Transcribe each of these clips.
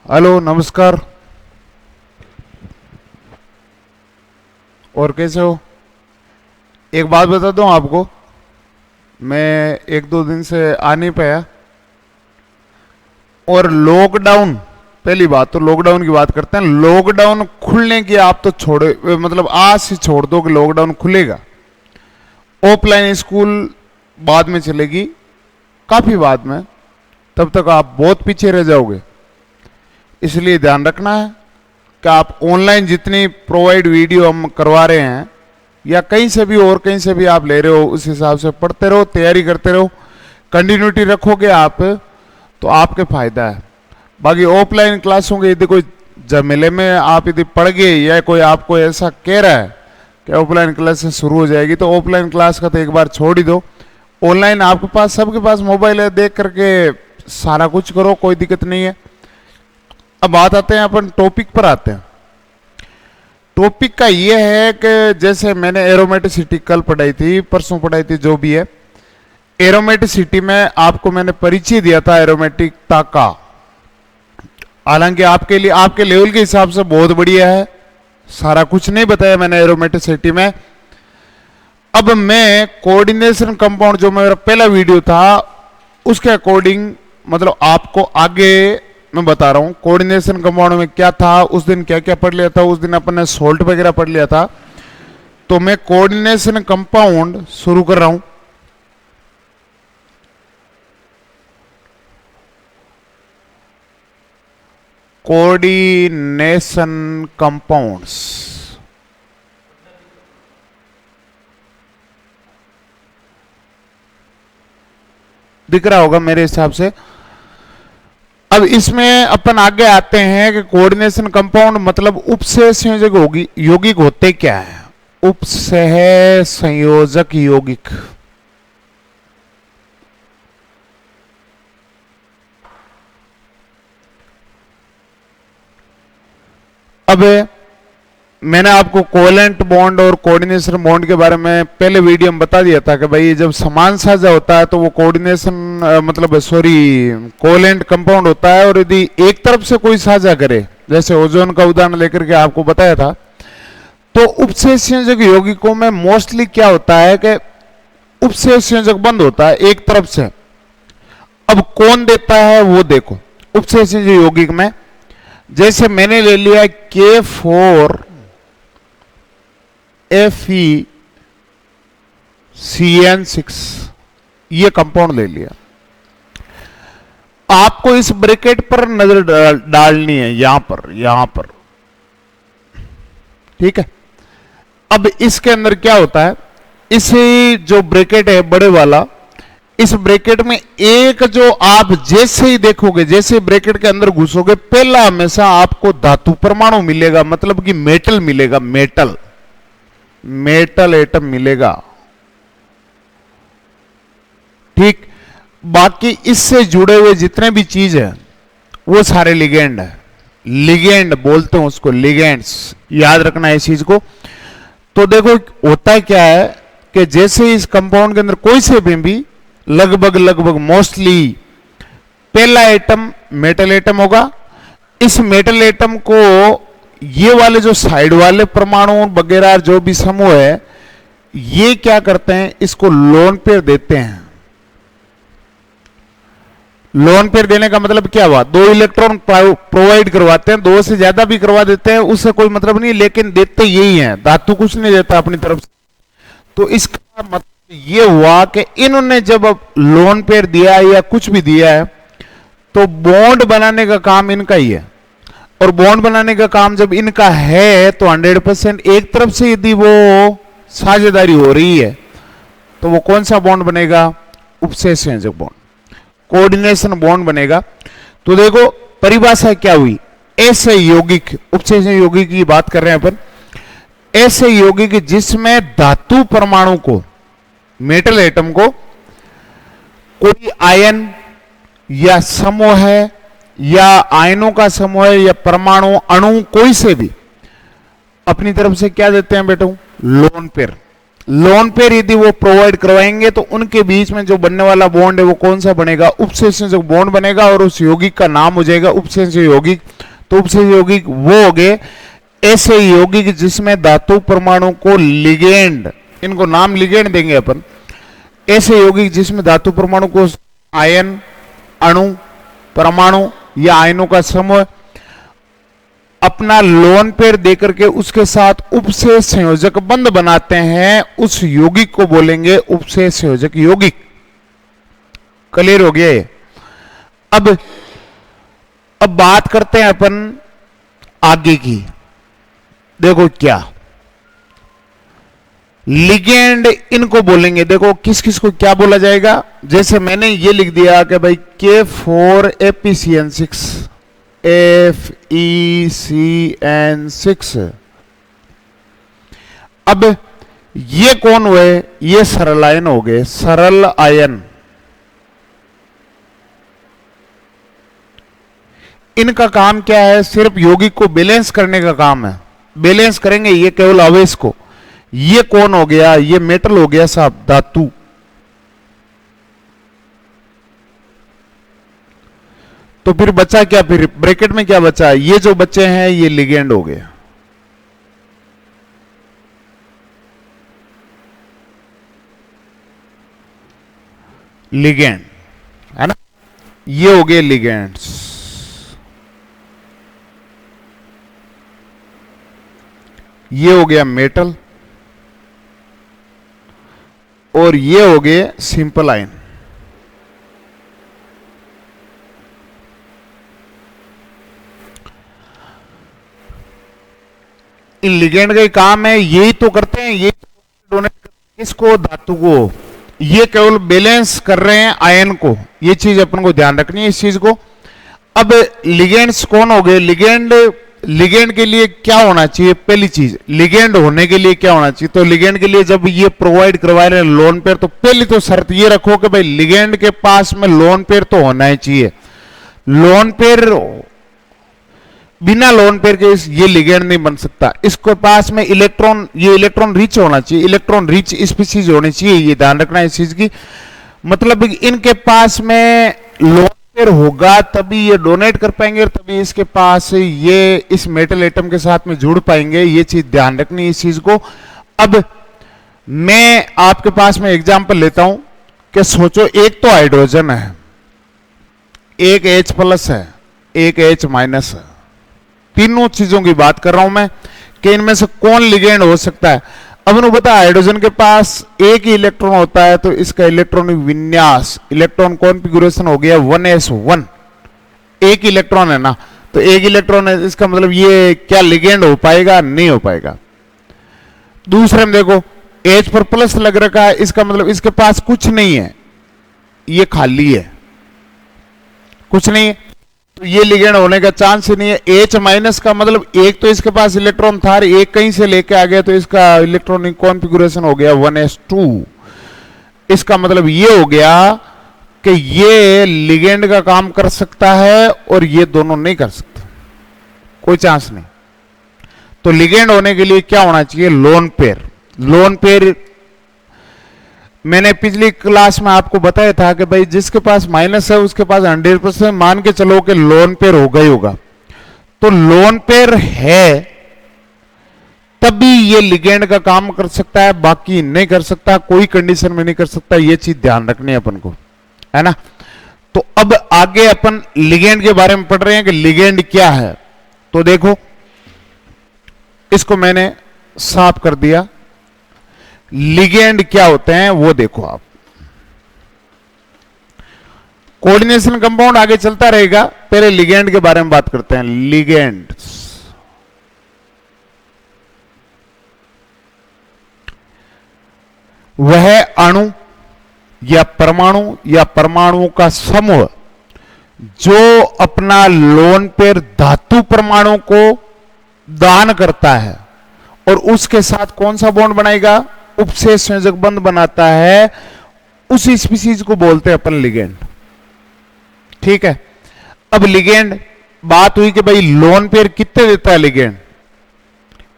Hello, नमस्कार। और कैसे हो? एक बात बता दूं आपको, मैं एक दो दिन से आ नहीं पाया। और लॉकडाउन, पहली बात तो लॉकडाउन की बात करते हैं। लॉकडाउन खुलने की आप तो छोड़े, मतलब आज से छोड़ दो कि लॉकडाउन खुलेगा। ऑफलाइन स्कूल बाद में चलेगी, काफ़ी बाद में। तब तक आप बहुत पीछे रह जाओगे। इसलिए ध्यान रखना है कि आप ऑनलाइन जितनी प्रोवाइड वीडियो हम करवा रहे हैं या कहीं से भी और कहीं से भी आप ले रहे हो, उस हिसाब से पढ़ते रहो, तैयारी करते रहो। कंटिन्यूटी रखोगे आप तो आपके फायदा है। बाकी ऑफलाइन क्लासों के यदि कोई झमेले में आप यदि पढ़ गए या कोई आपको ऐसा कह रहा है कि ऑफलाइन क्लास से शुरू हो जाएगी, तो ऑफलाइन क्लास का तो एक बार छोड़ ही दो। ऑनलाइन आपके पास, सबके पास मोबाइल है, देख करके सारा कुछ करो, कोई दिक्कत नहीं है। अब बात आते हैं, अपन टॉपिक पर आते हैं। टॉपिक का ये है कि जैसे मैंने एरोमेटिसिटी कल पढ़ाई थी, परसों पढ़ाई थी, जो भी है। एरोमेटिसिटी में आपको मैंने परिचय दिया था एरोमेटिकता का। हालांकि आपके लिए, आपके लेवल के हिसाब से बहुत बढ़िया है, सारा कुछ नहीं बताया मैंने एरोमेटिसिटी में। अब मैं कोऑर्डिनेशन कंपाउंड, जो मेरा पहला वीडियो था, उसके अकॉर्डिंग मतलब आपको आगे मैं बता रहा हूं कोऑर्डिनेशन कंपाउंड में क्या था। उस दिन क्या क्या पढ़ लिया था, उस दिन अपन ने सोल्ट वगैरह पढ़ लिया था। तो मैं कोऑर्डिनेशन कंपाउंड शुरू कर रहा हूं। कोऑर्डिनेशन कंपाउंड्स, दिख रहा होगा मेरे हिसाब से। अब इसमें अपन आगे आते हैं कि कोऑर्डिनेशन कंपाउंड मतलब उपसह संयोजक यौगिक होते क्या है। उपसह संयोजक यौगिक, अब मैंने आपको कोवेलेंट बॉन्ड और कोऑर्डिनेशन बॉन्ड के बारे में पहले वीडियो में बता दिया था कि भाई जब समान साझा होता है तो वो कोऑर्डिनेशन मतलब कोवेलेंट कंपाउंड होता है। और यदि एक तरफ से कोई साझा करे, जैसे ओजोन का उदाहरण लेकर के आपको बताया था, तो उपसह संयोजक यौगिकों में मोस्टली क्या होता है कि उपसह संयोजक बंद होता है एक तरफ से। अब कौन देता है वो देखो। उपसह संयोजक यौगिक में जैसे मैंने ले लिया K4 FeCN6, ये कंपाउंड ले लिया। आपको इस ब्रैकेट पर नजर डालनी है, यहां पर, ठीक है। अब इसके अंदर क्या होता है, इसे जो ब्रैकेट है बड़े वाला, इस ब्रैकेट में एक जो आप जैसे ही देखोगे, जैसे ब्रैकेट के अंदर घुसोगे, पहला हमेशा आपको धातु परमाणु मिलेगा, मतलब कि मेटल मिलेगा, मेटल एटम मिलेगा, ठीक। बाकी इससे जुड़े हुए जितने भी चीज है वो सारे लिगेंड है। लिगेंड बोलते हैं उसको, लिगेंड्स, याद रखना है इस चीज को। तो देखो होता क्या है कि जैसे इस कंपाउंड के अंदर कोई से भी लगभग मोस्टली पहला एटम मेटल एटम होगा। इस मेटल एटम को ये वाले जो साइड वाले परमाणु वगैरह जो भी समूह है, ये क्या करते हैं, इसको लोन पेयर देते हैं। लोन पेयर देने का मतलब क्या हुआ, 2 इलेक्ट्रॉन प्रोवाइड करवाते हैं, 2 से ज्यादा भी करवा देते हैं, उससे कोई मतलब नहीं, लेकिन देते यही है, धातु कुछ नहीं देता अपनी तरफ से। तो इसका मतलब ये हुआ कि इन्होंने जब लोन पेयर दिया है या कुछ भी दिया है, तो बॉन्ड बनाने का काम इनका ही है। और बॉन्ड बनाने का काम जब इनका है तो 100% एक तरफ से यदि वो साझेदारी हो रही है तो वो कौन सा बॉन्ड बनेगा, उपसह संयोजक बॉन्ड, कोऑर्डिनेशन बॉन्ड बनेगा। तो देखो परिभाषा क्या हुई, ऐसे यौगिक, उपसह संयोजक यौगिक की बात कर रहे हैं अपन, ऐसे यौगिक जिसमें धातु परमाणु को, मेटल एटम को कोई आयन या समूह है, या आयनों का समूह है, या परमाणु अणु कोई से भी अपनी तरफ से क्या देते हैं बेटो, लोन पेयर। लोन पेयर यदि वो प्रोवाइड करवाएंगे तो उनके बीच में जो बनने वाला बॉन्ड है वो कौन सा बनेगा, उपसंयोजक बॉन्ड बनेगा, और उस यौगिक का नाम हो जाएगा उपसंयोजक यौगिक। तो उपसंयोजक यौगिक वो हो गए ऐसे यौगिक जिसमें धातु परमाणु को लिगेंड, इनको नाम लिगेंड देंगे अपन, ऐसे यौगिक जिसमें धातु परमाणु को आयन, अणु, परमाणु या आयनों का समूह अपना लोन पेयर देकर के उसके साथ उपसेच संयोजक बंध बनाते हैं, उस यौगिक को बोलेंगे उपसेच संयोजक यौगिक। क्लियर हो गया ये? अब बात करते हैं अपन आगे की। देखो क्या लिगेंड इनको बोलेंगे, देखो किस किस को क्या बोला जाएगा। जैसे मैंने ये लिख दिया कि भाई K4FeCN6 FeCN6। अब ये कौन हुए, ये सरल आयन हो गए, सरल आयन। इनका काम क्या है, सिर्फ यौगिक को बैलेंस करने का काम है, बैलेंस करेंगे ये केवल आवेश को। ये कौन हो गया, ये मेटल हो गया साहब, धातु। तो फिर बचा क्या, फिर ब्रैकेट में क्या बचा, ये जो बच्चे हैं ये लिगेंड हो गए। लिगेंड है ना, ये हो गए लिगेंड्स। ये हो गया मेटल और ये हो गए सिंपल आयन। इन लिगेंड का काम है, यही तो करते हैं, ये डोनेट करते हैं इसको, धातु को। ये केवल बैलेंस कर रहे हैं आयन को, ये चीज अपन को ध्यान रखनी है इस चीज को। अब लिगेंड्स कौन हो गए, लिगेंड के लिए क्या होना चाहिए, पहली चीज लिगेंड होने के लिए क्या होना चाहिए। तो लिगेंड के लिए जब ये प्रोवाइड करवा रहे हैं लोन पेयर, तो पहली तो शर्त ये रखो कि भाई लिगेंड के पास में लोन पेयर तो होना ही चाहिए। लोन पेयर, बिना लोन पेयर के ये लिगेंड नहीं बन सकता। इसके पास में इलेक्ट्रॉन, ये इलेक्ट्रॉन रिच होना चाहिए, इलेक्ट्रॉन रिच स्पीशीज होनी चाहिए, ये ध्यान रखना है इस चीज की। मतलब इनके पास में लोन पेयर होगा तभी ये डोनेट कर पाएंगे और तभी इसके पास ये इस मेटल एटम के साथ में जुड़ पाएंगे, ये चीज ध्यान रखनी है इस चीज को। अब मैं आपके पास में एग्जांपल लेता हूं कि सोचो एक तो हाइड्रोजन है, एक H प्लस है, एक H माइनस है, तीनों चीजों की बात कर रहा हूं मैं कि इनमें से कौन लिगेंड हो सकता है। अब उन्होंने बताया हाइड्रोजन के पास एक ही इलेक्ट्रॉन होता है, तो इसका इलेक्ट्रॉनिक विन्यास, इलेक्ट्रॉन कॉन्फ़िगरेशन हो गया 1s1, एक इलेक्ट्रॉन है ना, तो एक इलेक्ट्रॉन है, इसका मतलब ये क्या लिगेंड हो पाएगा, नहीं हो पाएगा। दूसरे में देखो H पर प्लस लग रखा है, इसका मतलब इसके पास कुछ नहीं है, ये खाली है, कुछ नहीं है, तो ये लिगेंड होने का चांस ही नहीं है। H माइनस का मतलब एक तो इसके पास इलेक्ट्रॉन था, एक कहीं से लेके आ गया, तो इसका इलेक्ट्रॉनिक कॉन्फ़िगरेशन हो गया 1s2। इसका मतलब ये हो गया कि ये लिगेंड का काम कर सकता है और ये दोनों नहीं कर सकते, कोई चांस नहीं। तो लिगेंड होने के लिए क्या होना चाहिए, लोन पेयर। लोन पेयर मैंने पिछली क्लास में आपको बताया था कि भाई जिसके पास माइनस है उसके पास 100% मान के चलो कि लोन पेयर होगा ही होगा। तो लोन पेयर है तभी ये लिगेंड का काम कर सकता है, बाकी नहीं कर सकता, कोई कंडीशन में नहीं कर सकता, ये चीज ध्यान रखनी है अपन को, है ना। तो अब आगे अपन लिगेंड के बारे में पढ़ रहे हैं कि लिगेंड क्या है। तो देखो इसको मैंने साफ कर दिया, लिगेंड क्या होते हैं वो देखो आप। कोऑर्डिनेशन कंपाउंड आगे चलता रहेगा, पहले लिगेंड के बारे में बात करते हैं। लिगेंड वह अणु या परमाणु का समूह जो अपना लोन पेयर धातु परमाणु को दान करता है और उसके साथ कौन सा बॉन्ड बनाएगा, उपसेच संयोजक बंध बनाता है, उस स्पीशीज को बोलते हैं अपन लिगेंड। ठीक है। अब लिगेंड बात हुई कि भाई लोन पेयर कितने देता है लिगेंड,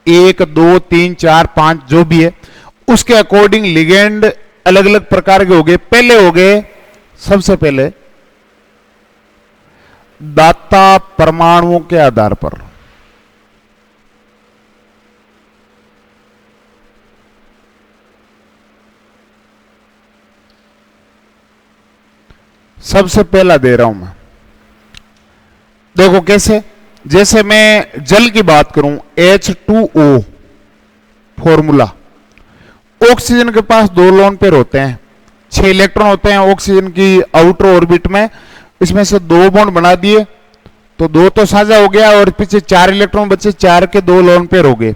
1 2 3 4 5 जो भी है, उसके अकॉर्डिंग लिगेंड अलग अलग प्रकार के हो गए। पहले हो गए, सबसे पहले दाता परमाणुओं के आधार पर। सबसे पहला दे रहा हूं मैं, देखो कैसे। जैसे मैं जल की बात करूं, H2O फॉर्मूला, ऑक्सीजन के पास 2 लोन पेयर होते हैं, 6 इलेक्ट्रॉन होते हैं ऑक्सीजन की आउटर ऑर्बिट में, इसमें से 2 बॉन्ड बना दिए तो 2 तो साझा हो गया और पीछे 4 इलेक्ट्रॉन बचे, 4 के 2 लोन पेयर हो गए।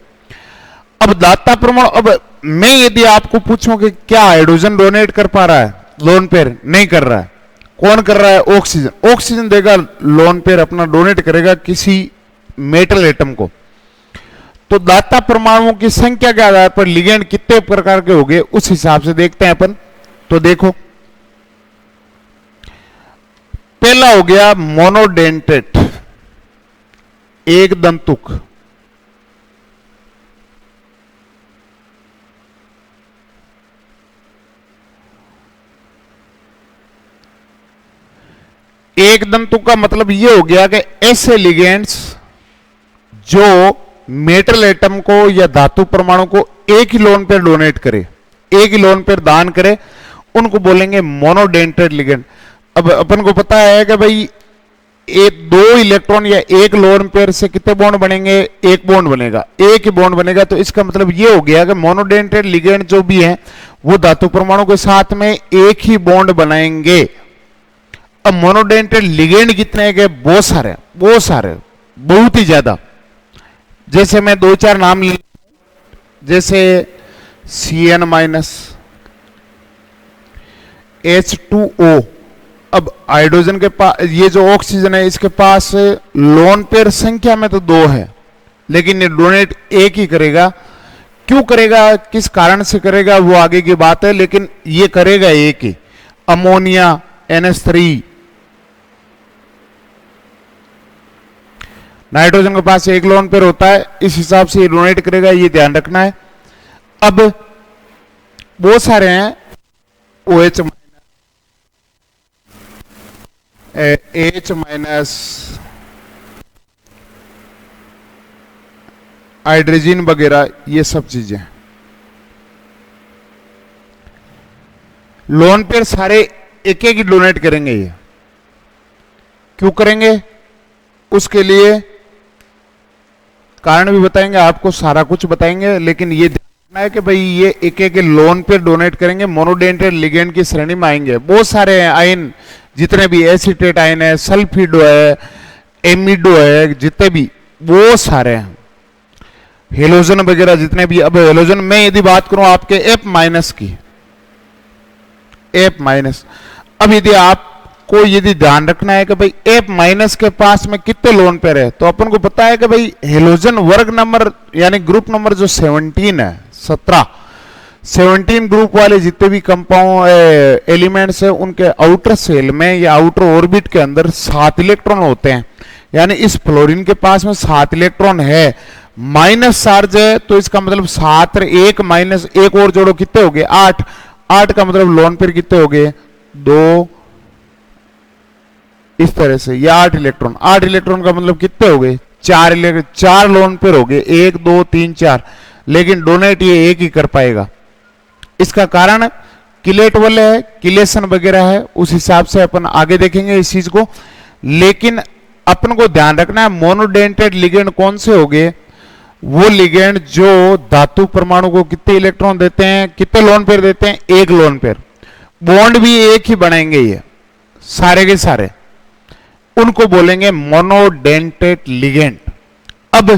अब दाता परमाणु, अब मैं यदि आपको पूछूं कि क्या हाइड्रोजन डोनेट कर पा रहा है लोन पेयर? नहीं कर रहा है। कौन कर रहा है? ऑक्सीजन। ऑक्सीजन देगा लोन पेयर अपना, डोनेट करेगा किसी मेटल एटम को। तो दाता परमाणुओं की संख्या के आधार पर लिगेंड कितने प्रकार के हो गए उस हिसाब से देखते हैं अपन। तो देखो, पहला हो गया मोनोडेंटेट, एक दंतुक। एक दंतुक का मतलब यह हो गया कि ऐसे लिगेंड्स जो मेटल एटम को या धातु परमाणु को एक ही लोन पेयर डोनेट करे, एक ही लोन पेयर दान करे, उनको बोलेंगे मोनोडेंटेड लिगेंड। अब अपन को पता है कि भाई 2 इलेक्ट्रॉन या एक लोन पेयर से कितने बॉन्ड बनेंगे? एक बॉन्ड बनेगा, एक ही बॉन्ड बनेगा। तो इसका मतलब ये हो गया कि मोनोडेंटेड लिगेंड जो भी है वो धातु परमाणु के साथ में एक ही बॉन्ड बनाएंगे। अब मोनोडेंटेड लिगेंड कितने हैं? बहुत सारे, बहुत सारे, बहुत ही ज्यादा। जैसे मैं 2-4 नाम ले, जैसे Cn-, H2O। अब हाइड्रोजन के पास, ये जो ऑक्सीजन है इसके पास लोन पेयर संख्या में तो 2 है, लेकिन ये डोनेट एक ही करेगा। क्यों करेगा, किस कारण से करेगा वो आगे की बात है, लेकिन ये करेगा एक ही। अमोनिया NH3, नाइट्रोजन के पास एक लोन पेयर होता है, इस हिसाब से ये डोनेट करेगा, ये ध्यान रखना है। अब बहुत सारे हैं, OH H-, हाइड्रोजन वगैरह, ये सब चीजें लोन पेयर सारे एक एक ही डोनेट करेंगे। ये क्यों करेंगे, उसके लिए कारण भी बताएंगे आपको, सारा कुछ बताएंगे, लेकिन ये देखना है कि भाई ये एक एक लोन पेयर डोनेट करेंगे, मोनोडेंटेड लिगेंड की श्रेणी में आएंगे। बहुत सारे आयन, जितने भी एसिटेट आयन है, सल्फिडो है, एमिडो है, जितने भी वो सारे हैं, हेलोजन वगैरह जितने भी। अब हेलोजन में यदि बात करूं आपके F- की, F-, अब यदि आपको यदि ध्यान रखना है कि भाई F- के पास में कितने लोन पेयर है, तो अपन को पता है कि भाई हेलोजन वर्ग नंबर यानी ग्रुप नंबर जो 17 है, 17 ग्रुप वाले जितने भी कंपाउंड एलिमेंट्स है, उनके आउटर सेल में या आउटर ऑर्बिट के अंदर 7 इलेक्ट्रॉन होते हैं। यानी इस फ्लोरीन के पास में 7 इलेक्ट्रॉन है, माइनस चार्ज है, तो इसका मतलब 7 1 माइनस 1 और जोड़ो, कितने हो गए? 8। 8 का मतलब लोन पेयर कितने हो गए? 2। इस तरह से ये 8 इलेक्ट्रॉन, 8 इलेक्ट्रॉन का मतलब कितने हो गए? 4 लोन पेयर हो गए, 1 2 3 4। लेकिन डोनेट ये एक ही कर पाएगा। इसका कारण किलेट वाले है, किलेशन वगैरह है, उस हिसाब से अपन आगे देखेंगे इस चीज को। लेकिन अपन को ध्यान रखना है मोनोडेंटेड लिगेंड कौन से हो गए? वो लिगेंड जो धातु परमाणु को कितने इलेक्ट्रॉन देते हैं, कितने लोन पेयर देते हैं? 1 लोन पेयर। बॉन्ड भी एक ही बनाएंगे, ये सारे के सारे, उनको बोलेंगे मोनोडेंटेड लिगेंड। अब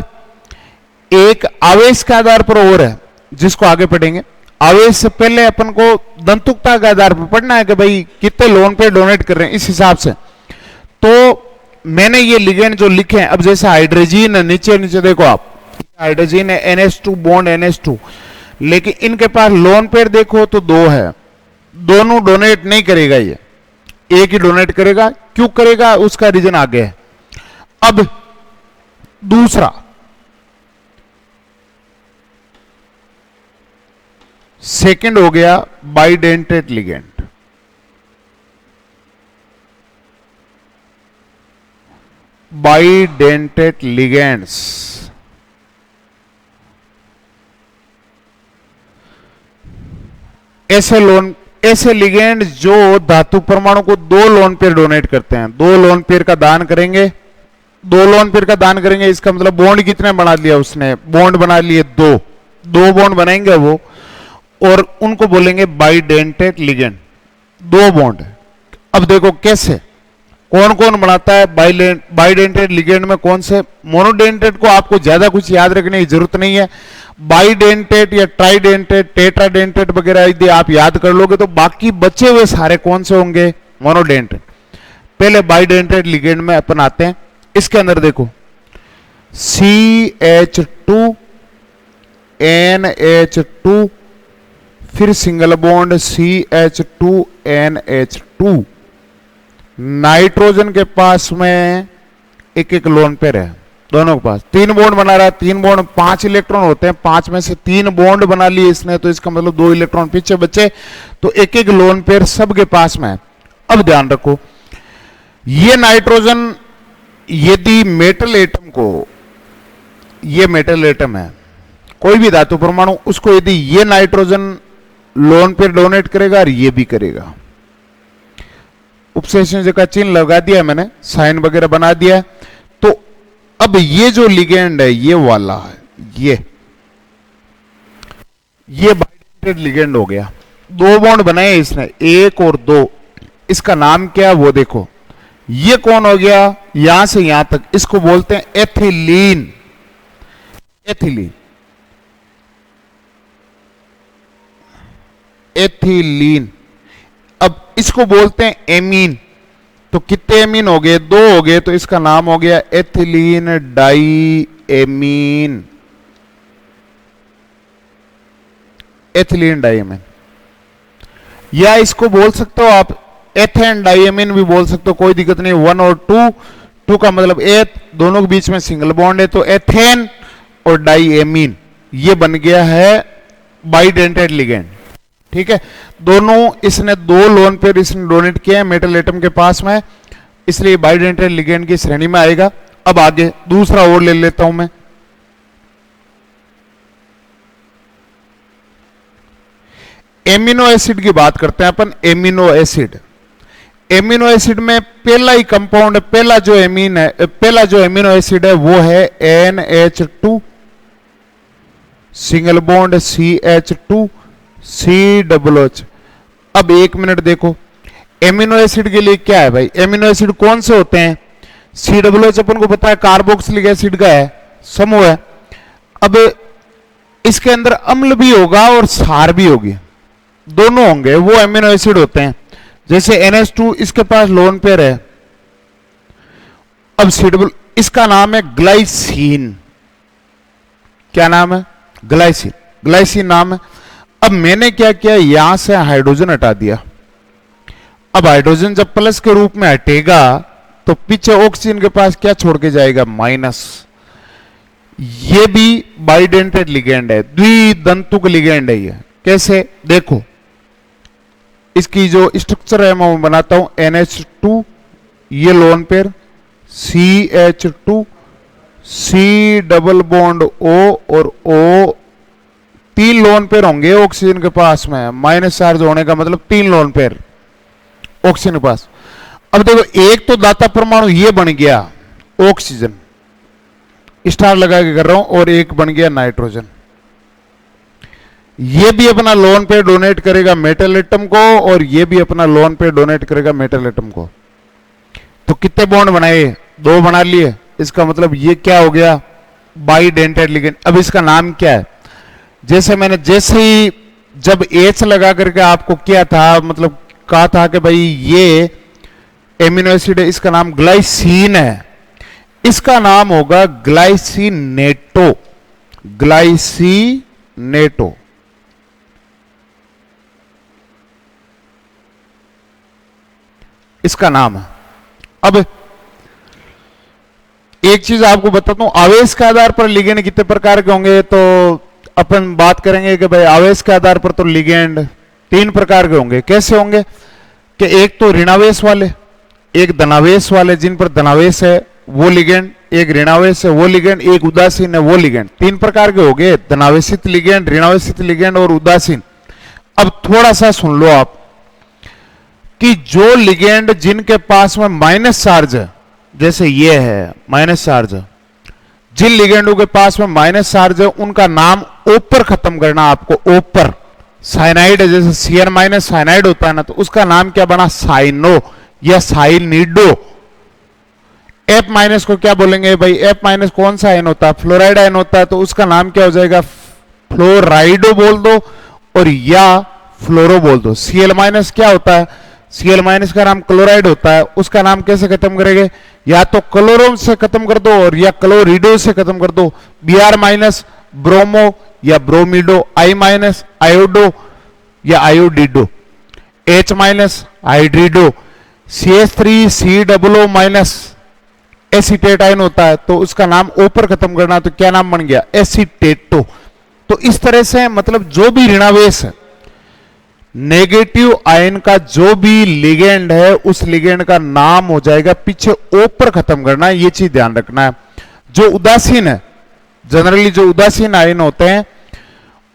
एक आवेश के आधार पर और है, जिसको आगे पढ़ेंगे। आवेश से पहले अपन को दंतुकता के आधार पर पढ़ना है कि भाई कितने लोन पेयर डोनेट कर रहे हैं, इस हिसाब से। तो मैंने ये लिगेंड जो लिखे हैं, अब जैसे हाइड्रोजन है, नीचे नीचे देखो आप, हाइड्रोजन है, NH2 बॉन्ड NH2, लेकिन इनके पास लोन पेयर देखो तो 2 है, दोनों डोनेट नहीं करेगा, ये एक ही डोनेट करेगा। क्यों करेगा, उसका रीजन आगे है। अब दूसरा सेकंड हो गया बाइडेंटेट लिगेंड। बाइडेंटेट लिगेंड्स, ऐसे लिगेंड जो धातु परमाणु को दो लोन पेयर डोनेट करते हैं। दो लोन पेयर का दान करेंगे, दो लोन पेयर का दान करेंगे, इसका मतलब बॉन्ड कितने बना लिया उसने, बॉन्ड बना लिए दो बॉन्ड बनाएंगे वो, और उनको बोलेंगे बाइडेंटेट लिगेंड, दो बॉन्ड। अब देखो कैसे, कौन कौन बनाता है बाइडेंटेट लिगेंड में, कौन से। मोनोडेंटेट को आपको ज्यादा कुछ याद रखने की जरूरत नहीं है। बाइडेंटेट या ट्राइडेंटेट, टेट्राडेंटेट वगैरह यदि आप याद कर लोगे तो बाकी बचे हुए सारे कौन से होंगे, मोनोडेंटेट। पहले बाइडेंटेट लिगेंड में अपन आते हैं। इसके अंदर देखो CH2 NH2, फिर single bond CH2 NH2। Nitrogen के पास में एक एक लोन पेयर है, दोनों के पास तीन बॉन्ड बना रहा है। तीन बॉन्ड 5 इलेक्ट्रॉन होते हैं, 5 में से 3 बॉन्ड बना लिए इसने, तो इसका मतलब 2 इलेक्ट्रॉन पीछे बचे, तो एक एक लोन पेयर सबके पास में है। अब ध्यान रखो, ये नाइट्रोजन यदि मेटल एटम को, ये मेटल एटम है कोई भी धातु परमाणु, उसको यदि ये नाइट्रोजन लोन पेयर डोनेट करेगा और ये भी करेगा, उपसेचन का चिन्ह लगा दिया है मैंने, साइन वगैरह बना दिया है, तो अब ये जो लिगेंड है ये वाला है, ये बाइडेंटेट लिगेंड हो गया। दो बॉन्ड बनाए इसने, 1 और 2, इसका नाम क्या है वो देखो। ये कौन हो गया, यहां से यहां तक, इसको बोलते हैं एथिलीन। Ethylene, ethylene. अब इसको बोलते हैं एमीन। तो कितने एमीन हो गए, 2 हो गए, तो इसका नाम हो गया ethylenediamine. Ethylenediamine, या इसको बोल सकते हो आप एथेन डाइएमीन भी बोल सकते हो, कोई दिक्कत नहीं। 1 और 2 का मतलब एथ, दोनों के बीच में सिंगल बॉन्ड है, तो एथेन और डाइएमीन, ये बन गया है बाइडेंटेट लिगेंड। ठीक है, दोनों इसने 2 लोन पेयर इसने डोनेट किए हैं मेटल एटम के पास में, इसलिए बाइडेंटेट लिगेंड की श्रेणी में आएगा। अब आगे दूसरा और ले लेता हूं मैं। एमिनो एसिड की बात करते हैं अपन। एमिनो एसिड, एमिनो एसिड में पहला ही कंपाउंड, पहला जो एमीन है, पहला जो एमिनो एसिड है वो है NH2, single bond CH2 COOH। अब 1 मिनट देखो, एमिनो एसिड के लिए क्या है भाई, एमिनो एसिड कौन से होते हैं, COOH अपन को पता है कार्बोक्सिलिक एसिड का है समूह है। अब इसके अंदर अम्ल भी होगा और क्षार भी होगी, दोनों होंगे, वो एमिनो एसिड होते हैं। जैसे NH2 इसके पास लोन पेयर है, अब COOH, इसका नाम है ग्लाइसिन। क्या नाम है, ग्लाइसिन, ग्लाइसिन नाम है। अब मैंने क्या किया, यहां से हाइड्रोजन हटा दिया। अब हाइड्रोजन जब प्लस के रूप में हटेगा तो पीछे ऑक्सीजन के पास क्या छोड़ के जाएगा, माइनस। ये भी बाइडेंटेट लिगेंड है, द्विदंतुक लिगेंड है ये। कैसे देखो, इसकी जो स्ट्रक्चर है मैं बनाता हूं। NH2, ये lone pair, CH2, C double bond O और O, 3 लोन पेयर होंगे ऑक्सीजन के पास में, माइनस चार्ज होने का मतलब 3 लोन पेयर ऑक्सीजन के पास। अब देखो, एक तो दाता परमाणु ये बन गया ऑक्सीजन, स्टार लगा के कर रहा हूं, और एक बन गया नाइट्रोजन। ये भी अपना लोन पेयर डोनेट करेगा मेटल एटम को, और ये भी अपना लोन पेयर डोनेट करेगा मेटल एटम को। तो कितने बॉन्ड बनाए, 2 बना लिए, इसका मतलब ये क्या हो गया, बाइडेंटेट लिगेंड। अब इसका नाम क्या है, जैसे मैंने जैसे ही जब H लगा करके आपको किया था, मतलब कहा था कि भाई ये एमिनो एसिड है, इसका नाम ग्लाइसिन है, इसका नाम होगा ग्लाइसिनेटो। ग्लाइसिनेटो, इसका नाम है। अब एक चीज आपको बताता हूं, आवेश के आधार पर लिगेंड कितने प्रकार के होंगे। तो अपन बात करेंगे कि भाई आवेश के आधार पर तो लिगेंड तीन प्रकार के होंगे। कैसे होंगे कि एक तो ऋणावेश वाले, एक धनावेश वाले, जिन पर धनावेश है वो लिगेंड, एक ऋणावेश है वो लिगेंड, एक उदासीन है वो लिगेंड। तीन प्रकार के हो गए, धनावेशित लिगेंड, ऋणावेशित लिगेंड और उदासीन। अब थोड़ा सा सुन लो आप कि जो लिगेंड जिनके पास में माइनस चार्ज है, जैसे ये है माइनस चार्ज, जिन लिगेंडों के पास में माइनस चार्ज है उनका नाम ओ पर खत्म करना आपको। ओ पर साइनाइड है, जैसे सीएन माइनस साइनाइड होता है ना, तो उसका नाम क्या बना, साइनो या साइनिडो। एफ माइनस को क्या बोलेंगे भाई, एफ माइनस कौन सा आयन होता है, फ्लोराइड आयन होता है, तो उसका नाम क्या हो जाएगा, फ्लोराइडो बोल दो और या फ्लोरो बोल दो। सीएल माइनस क्या होता है, सीएल माइनस का नाम क्लोराइड होता है, उसका नाम कैसे खत्म करेंगे, या तो क्लोरो से खत्म कर दो और या क्लोरिडो से खत्म कर दो। बीआर माइनस ब्रोमो या ब्रोमिडो, आई माइनस आयोडो या iodido, H minus hydrido, CH3 COO minus acetate ion होता है, तो उसका नाम ओ पर खत्म करना, तो क्या नाम बन गया, एसीटेटो। तो इस तरह से मतलब जो भी ऋणावेश है, नेगेटिव आयन का जो भी लिगेंड है उस लिगेंड का नाम हो जाएगा पीछे ओ पर खत्म करना है, ये चीज ध्यान रखना है। जो उदासीन है, जनरली जो उदासीन आयन होते हैं,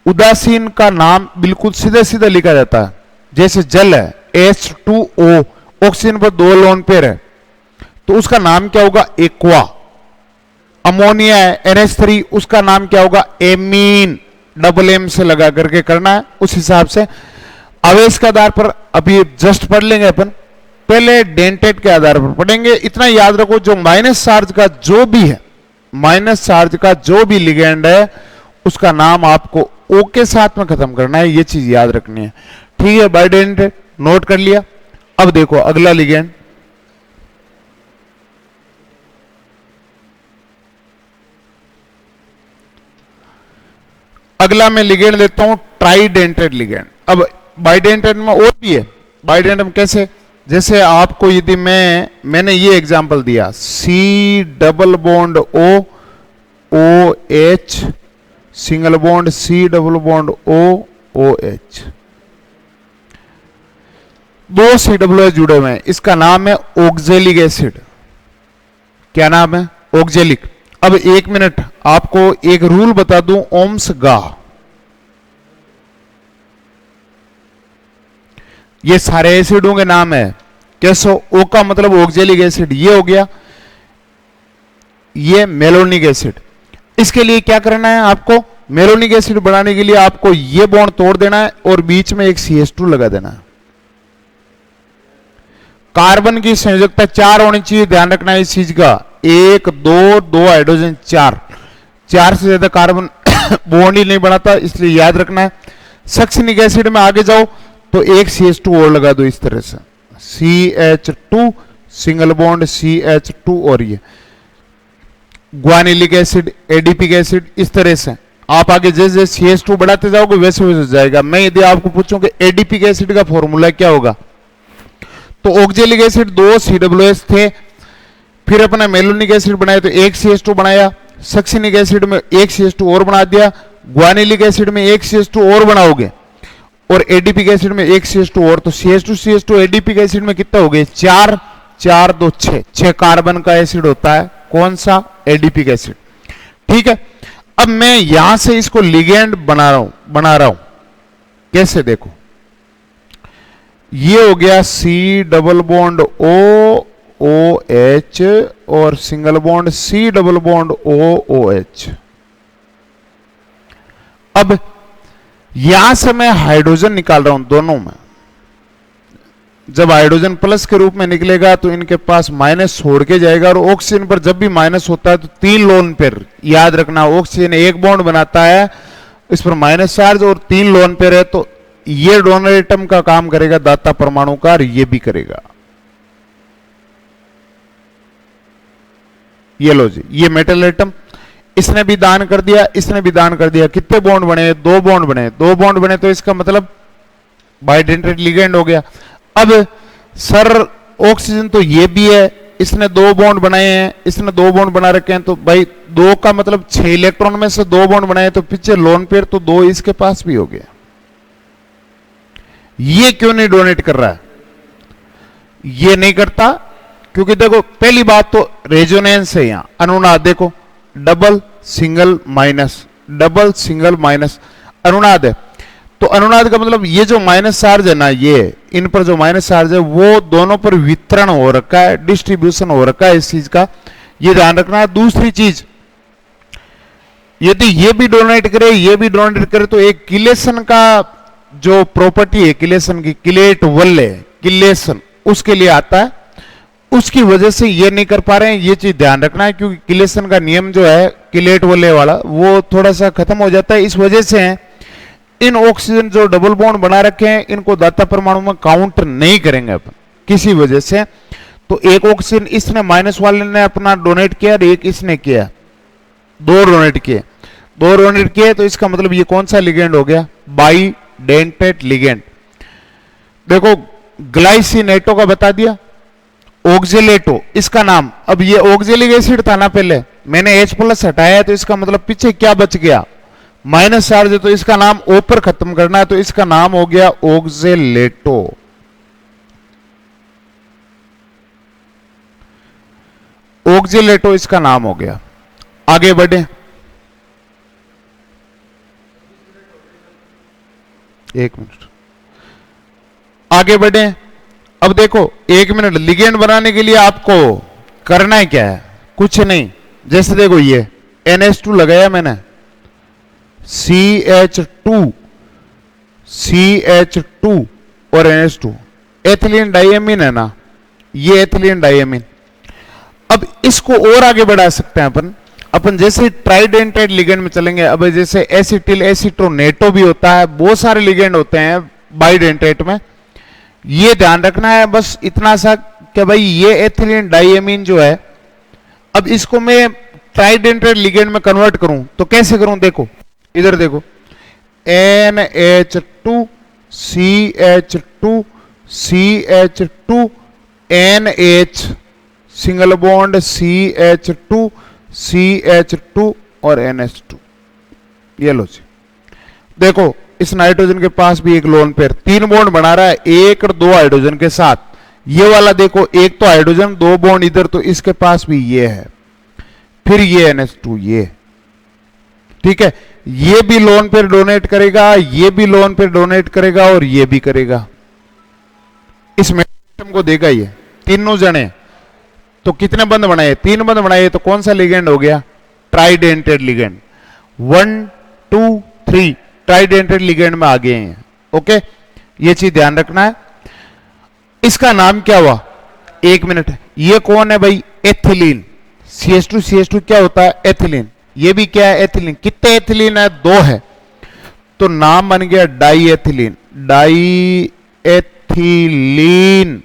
उदासीन का नाम बिल्कुल सीधे सीधे लिखा जाता है। जैसे जल है H2O, ऑक्सीजन पर 2 लोन पेयर है, तो उसका नाम क्या होगा, एक्वा। अमोनिया है NH3, उसका नाम क्या होगा, एमीन, डबल एम से लगा करके करना है। उस हिसाब से आवेश के आधार पर अभी जस्ट पढ़ लेंगे अपन, पहले डेंटेट के आधार पर पढ़ेंगे। इतना याद रखो, जो माइनस चार्ज का जो भी है, माइनस चार्ज का जो भी लिगेंड है उसका नाम आपको ओ के साथ में खत्म करना है, ये चीज याद रखनी है। ठीक है, बाय डेंटेट नोट कर लिया। अब देखो अगला लिगेंड, अगला मैं लिगेंड लेता हूं ट्राइडेंटेड लिगेंड। अब बाइडेंटेड में और भी है। बाइडेंटेड में कैसे, जैसे आपको यदि मैंने ये एग्जांपल दिया, C double bond O, OH single bond C double bond O, OH, दो COOH जुड़े हुए हैं, इसका नाम है ऑक्जेलिक एसिड। क्या नाम है, ऑक्जेलिक। अब एक मिनट आपको एक रूल बता दूं, ओम्स गा, ये सारे एसिडों के नाम है। कैसे, ओ का मतलब ऑक्जेलिक एसिड, ये हो गया, ये मेलोनिक एसिड। इसके लिए क्या करना है आपको, मेलोनिक एसिड बनाने के लिए आपको ये बॉन्ड तोड़ देना है और बीच में एक CH2 लगा देना है। कार्बन की संयोजकता 4 होनी चाहिए, ध्यान रखना है इस चीज का। 1 2 हाइड्रोजन 4 से ज्यादा कार्बन बॉन्ड ही नहीं बनाता, इसलिए याद रखना है। सक्सिनिक एसिड में आगे जाओ तो एक CH2 और लगा दो, इस तरह से CH2 सिंगल बॉन्ड CH2, और ये ग्वानिलिक एसिड, एडीपिक एसिड, इस तरह से आप आगे जैसे जैसे CH2 बढ़ाते जाओगे वैसे वैसे जाएगा। मैं यदि आपको पूछूं कि एडीपिक एसिड का फॉर्मूला क्या होगा, तो ऑक्जेलिक एसिड 2 COOH थे, फिर अपना मेलोनिक एसिड बनाया तो एक CH2 बनाया, सक्सिनिक एसिड में एक CH2 और बना दिया, ग्वानिलिक एसिड में एक CH2 और बनाओगे, और एडीपिक एसिड में एक CH2 और, तो CH2 एडीपिक एसिड में कितना हो गए, 4 4 2 6 कार्बन का एसिड होता है। कौन सा, एडीपिक एसिड। ठीक है, अब मैं यहां से इसको लिगेंड बना रहा हूं। कैसे, देखो ये हो गया C double bond O OH और single bond C double bond O OH। अब यहां से मैं हाइड्रोजन निकाल रहा हूं दोनों में। जब हाइड्रोजन प्लस के रूप में निकलेगा तो इनके पास माइनस छोड़ के जाएगा, और ऑक्सीजन पर जब भी माइनस होता है तो 3 लोन पेयर, याद रखना, ऑक्सीजन एक बॉन्ड बनाता है, इस पर माइनस चार्ज और 3 लोन पेयर है, तो ये डोनर एटम का काम करेगा दाता परमाणु का, और ये भी करेगा। ये लो जी, ये मेटल एटम, इसने भी दान कर दिया, इसने भी दान कर दिया। कितने बॉन्ड बने, 2 बॉन्ड बने। 2 बॉन्ड बने तो इसका मतलब बाइडेंटेड लिगेंड हो गया। अब सर ऑक्सीजन तो ये भी है, इसने 2 बॉन्ड बनाए हैं, इसने 2 बॉन्ड बना रखे हैं, तो भाई 2 का मतलब 6 इलेक्ट्रॉन में से 2 बॉन्ड बनाए, तो पीछे लोन पेयर तो 2 इसके पास भी हो गया। ये क्यों नहीं डोनेट कर रहा है? ये नहीं करता क्योंकि देखो पहली बात तो रेजोनेंस है, यहां अनुनाद देखो, double single minus, double single minus अनुनाद है। तो अनुनाद का मतलब ये जो माइनस चार्ज है ना, ये इन पर जो माइनस चार्ज है वो दोनों पर वितरण हो रखा है, डिस्ट्रीब्यूशन हो रखा है इस चीज का, ये ध्यान रखना है। दूसरी चीज, यदि ये भी डोनेट करे, ये भी डोनेट करे, तो एक किलेशन का जो प्रॉपर्टी है किलेशन की, किलेट वल्ले किलेशन, उसके लिए आता है, उसकी वजह से ये नहीं कर पा रहे हैं। ये चीज ध्यान रखना है क्योंकि किलेशन का नियम जो है किलेट वल्ले वाला वो थोड़ा सा खत्म हो जाता है। इस वजह से इन ऑक्सीजन जो डबल बॉन्ड बना रखे हैं इनको दाता परमाणु में काउंट नहीं करेंगे अपन किसी वजह से। तो एक ऑक्सीजन इसने माइनस वाले ने अपना डोनेट किया और एक इसने किया, 2 डोनेट किए, तो इसका मतलब ये कौन सा लिगेंड हो गया? Bidentate ligand. देखो ग्लाइसिनेटो का बता दिया, ऑक्जेलेटो इसका नाम। अब ये ऑक्जेलिक एसिड था ना पहले, मैंने H+ हटाया, तो इसका मतलब पीछे क्या बच गया? माइनस चार्ज है, तो इसका नाम O पर खत्म करना है, तो इसका नाम हो गया ऑक्जेलेटो। ऑक्जेलेटो इसका नाम हो गया। आगे बढ़े, एक मिनट, आगे बढ़े। अब देखो 1 मिनट, लिगेंड बनाने के लिए आपको करना है क्या है? कुछ नहीं। जैसे देखो ये NH2 लगाया मैंने, CH2 और NH2, एथिलीन डाइएमीन है ना, ये एथिलीन डाइएमीन। अब इसको और आगे बढ़ा सकते हैं अपन जैसे ट्राइडेंटेड लिगेंड में चलेंगे। अब जैसे एसिटिल एसिटोनेटो भी होता है, बहुत सारे लिगेंड होते हैं बाइडेंटेट में। ये ध्यान रखना है बस इतना सा कि भाई ये एथिलीन डाइएमीन जो है, अब इसको मैं ट्राइडेंटेड लिगेंड में कन्वर्ट करूं तो कैसे करूं? देखो इधर देखो, NH2 CH2 NH single bond CH2 और NH2। ये लो जी, देखो इस नाइट्रोजन के पास भी एक लोन पेयर 3 बॉन्ड बना रहा है, 1 और 2 हाइड्रोजन के साथ। ये वाला देखो, एक तो हाइड्रोजन, 2 बॉन्ड इधर, तो इसके पास भी ये है, फिर ये NH2, ये ठीक है। ये भी लोन पेयर डोनेट करेगा, ये भी लोन पेयर डोनेट करेगा और ये भी करेगा। इस मैग्नेटिज्म को देगा ये तीनों जने। तो कितने बंद बनाए? 3 बंद बनाए, तो कौन सा लिगेंड हो गया? ट्राइडेंटेड लिगेंड। 1 2 3 ट्राइडेंटेड लिगेंड में आ गए हैं। ओके, ये चीज ध्यान रखना है। इसका नाम क्या हुआ? 1 मिनट, ये कौन है भाई? एथिलीन। CH2 क्या होता है? एथिलीन। ये भी क्या है? एथिलीन। कितने एथिलीन है? 2 है, तो नाम बन गया diethylene. Diethylene.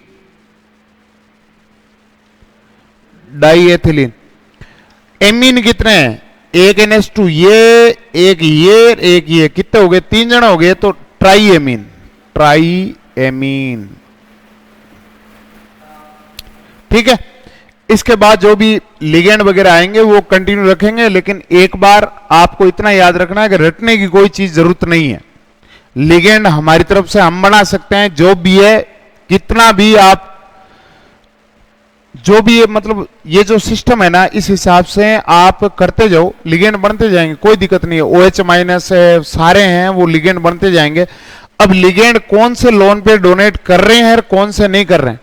Amine कितने हैं? 1 NH2, ये एक ये, कितने हो गए? 3 जने हो गए, तो ट्राइएमीन। ठीक है। इसके बाद जो भी लिगेंड वगैरह आएंगे वो कंटिन्यू रखेंगे, लेकिन एक बार आपको इतना याद रखना है कि रटने की कोई चीज जरूरत नहीं है। लिगेंड हमारी तरफ से हम बना सकते हैं, जो भी है, कितना भी आप, जो भी है, मतलब ये जो सिस्टम है ना, इस हिसाब से आप करते जाओ, लिगेंड बनते जाएंगे, कोई दिक्कत नहीं है। OH- है, सारे हैं, वो लिगेंड बनते जाएंगे। अब लिगेंड कौन से लोन पे डोनेट कर रहे हैं और कौन से नहीं कर रहे हैं,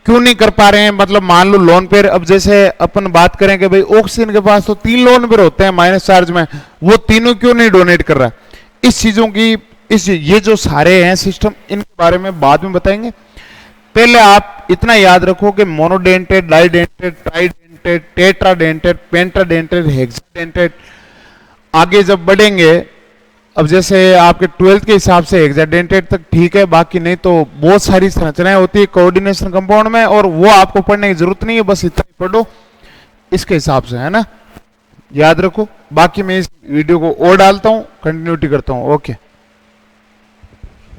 क्यों नहीं कर पा रहे हैं? मतलब मान लो लोन पेयर, अब जैसे अपन बात करें कि भाई ऑक्सीजन के पास तो 3 लोन पेयर होते हैं माइनस चार्ज में, वो तीनों क्यों नहीं डोनेट कर रहा है? इस चीजों की, ये जो सारे हैं सिस्टम, इनके बारे में बाद में बताएंगे। पहले आप इतना याद रखो कि मोनोडेंटेड, डाइडेंटेड, ट्राइडेंटेड, टेट्राडेंटेड, पेंटाडेंटेड, हेक्साडेंटेड। आगे जब बढ़ेंगे, अब जैसे आपके 12th के हिसाब से हेक्साडेंटेड तक ठीक है, बाकी नहीं तो बहुत सारी संरचनाएं होती है कोऑर्डिनेशन कंपाउंड में, और वो आपको पढ़ने की जरूरत नहीं है, बस इतना ही पढ़ो इसके हिसाब से, है ना, याद रखो। बाकी मैं इस वीडियो को और डालता हूं, कंटिन्यूटी करता हूं। ओके।